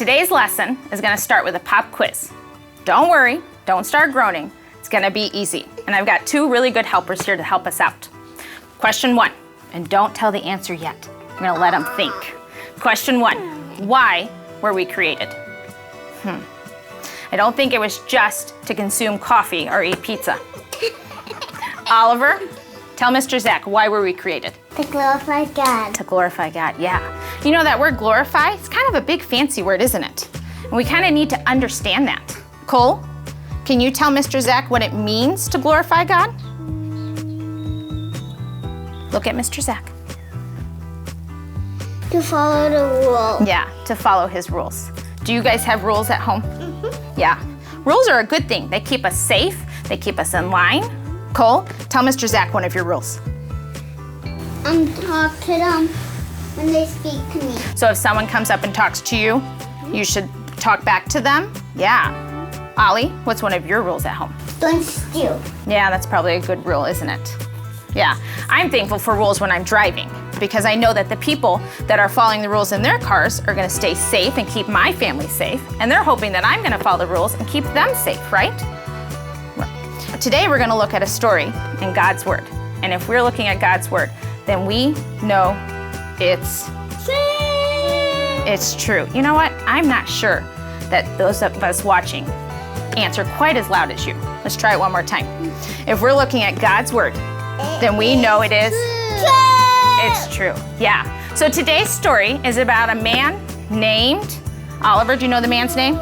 today's lesson is going to start with a pop quiz. Don't worry, don't start groaning. It's going to be easy. And I've got two really good helpers here to help us out. Question 1, and don't tell the answer yet. I'm going to let them think. Question 1, why were we created? I don't think it was just to consume coffee or eat pizza. Oliver, tell Mr. Zach, why were we created? To glorify God. To glorify God, yeah. You know that word glorify? It's kind of a big fancy word, isn't it? And we kind of need to understand that. Cole, can you tell Mr. Zach what it means to glorify God? Look at Mr. Zach. To follow the rules. Yeah, to follow his rules. Do you guys have rules at home? Yeah. Rules are a good thing. They keep us safe. They keep us in line. Cole, tell Mr. Zach one of your rules. Talk to them when they speak to me. So if someone comes up and talks to you, you should talk back to them? Yeah. Ollie, what's one of your rules at home? Don't steal. Yeah, that's probably a good rule, isn't it? Yeah. I'm thankful for rules when I'm driving because I know that the people that are following the rules in their cars are going to stay safe and keep my family safe, and they're hoping that I'm going to follow the rules and keep them safe, right? Today we're going to look at a story in God's Word. And if we're looking at God's Word, then we know it's true. You know what? I'm not sure that those of us watching answer quite as loud as you. Let's try it one more time. If we're looking at God's Word, then we know it is it's true. Yeah. So today's story is about a man named Oliver. Do you know the man's name?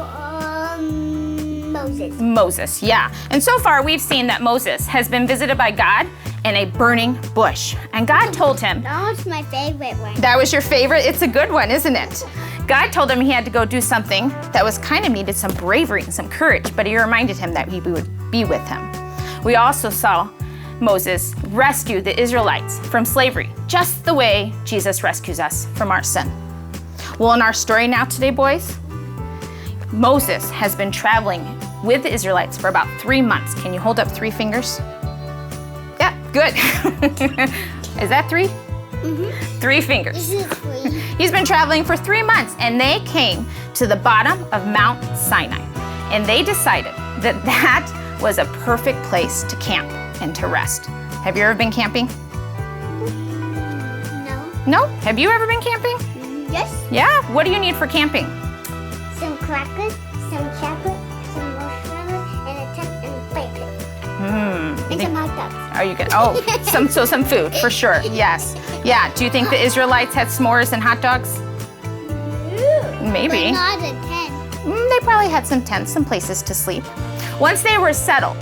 Moses. Moses, yeah. And so far we've seen that Moses has been visited by God in a burning bush. And God told him... That was my favorite one. That was your favorite? It's a good one, isn't it? God told him he had to go do something that was kind of needed some bravery and some courage, but he reminded him that he would be with him. We also saw Moses rescue the Israelites from slavery, just the way Jesus rescues us from our sin. Well, in our story now today, boys, Moses has been traveling with the Israelites for about 3 months. Can you hold up 3 fingers? Yeah, good. Is that 3? 3 fingers. This is 3. He's been traveling for 3 months, and they came to the bottom of Mount Sinai. And they decided that that was a perfect place to camp and to rest. Have you ever been camping? No. No? Have you ever been camping? Yes. Yeah? What do you need for camping? Some crackers, some chocolate, some marshmallow, and a tent and a blanket. And some hot dogs. Are you good? Oh, some food for sure. Yes. Yeah. Do you think the Israelites had s'mores and hot dogs? Maybe. But not a tent. They probably had some tents, some places to sleep. Once they were settled,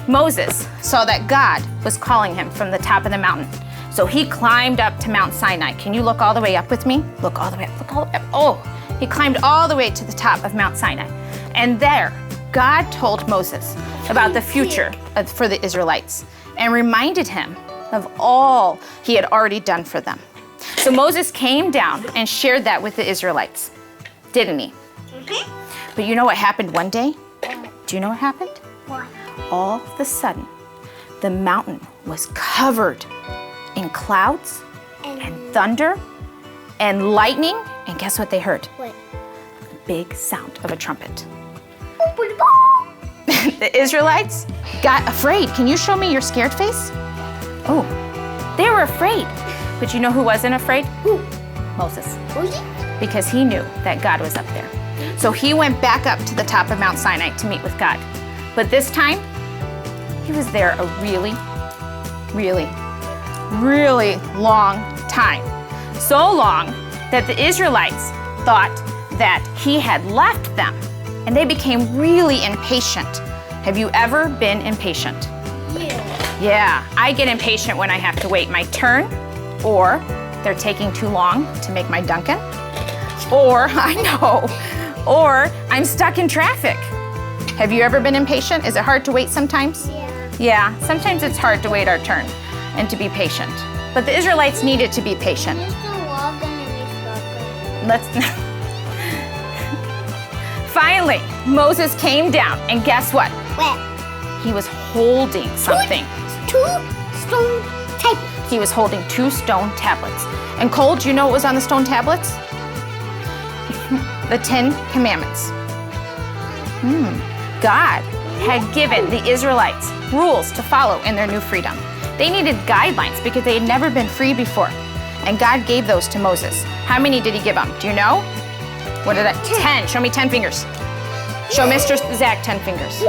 Moses saw that God was calling him from the top of the mountain. So he climbed up to Mount Sinai. Can you look all the way up with me? Look all the way up. Look all the way up. Oh, he climbed all the way to the top of Mount Sinai. And there, God told Moses about the future for the Israelites and reminded him of all he had already done for them. So Moses came down and shared that with the Israelites, didn't he? But you know what happened one day? Do you know what happened? What? All of a sudden, the mountain was covered in clouds and thunder and lightning. And guess what they heard? What? The big sound of a trumpet. The Israelites got afraid. Can you show me your scared face? Oh, they were afraid. But you know who wasn't afraid? Who? Moses. Who's he? Because he knew that God was up there. So he went back up to the top of Mount Sinai to meet with God. But this time, he was there a really, really, really long time. So long that the Israelites thought that he had left them, and they became really impatient. Have you ever been impatient? Yeah. Yeah, I get impatient when I have to wait my turn, or they're taking too long to make my Dunkin', or or I'm stuck in traffic. Have you ever been impatient? Is it hard to wait sometimes? Yeah. Yeah, sometimes it's hard to wait our turn and to be patient. But the Israelites needed to be patient. There's no log underneath broken. Let's. Finally, Moses came down, and guess what? What? He was holding something. Two stone tablets. He was holding 2 stone tablets. And Cole, do you know what was on the stone tablets? The 10 Commandments. God had given the Israelites rules to follow in their new freedom. They needed guidelines because they had never been free before. And God gave those to Moses. How many did he give them? Do you know? What did that? 10. Show me 10 fingers. Show Mr. Zach 10 fingers.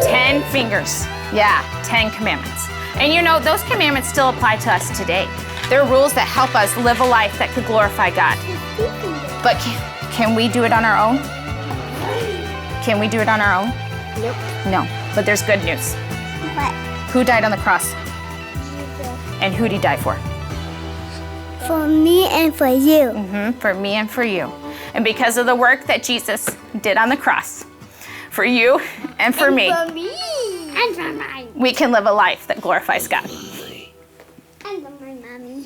10 fingers. Yeah, 10 commandments. And you know, those commandments still apply to us today. They're rules that help us live a life that could glorify God. But can we do it on our own? Can we do it on our own? Nope. No, but there's good news. What? Who died on the cross? Jesus. And who did he die for? For me and for you. For me and for you. And because of the work that Jesus did on the cross, for you and for me, For me. And for mine. we can live a life that glorifies God. And for my mommy.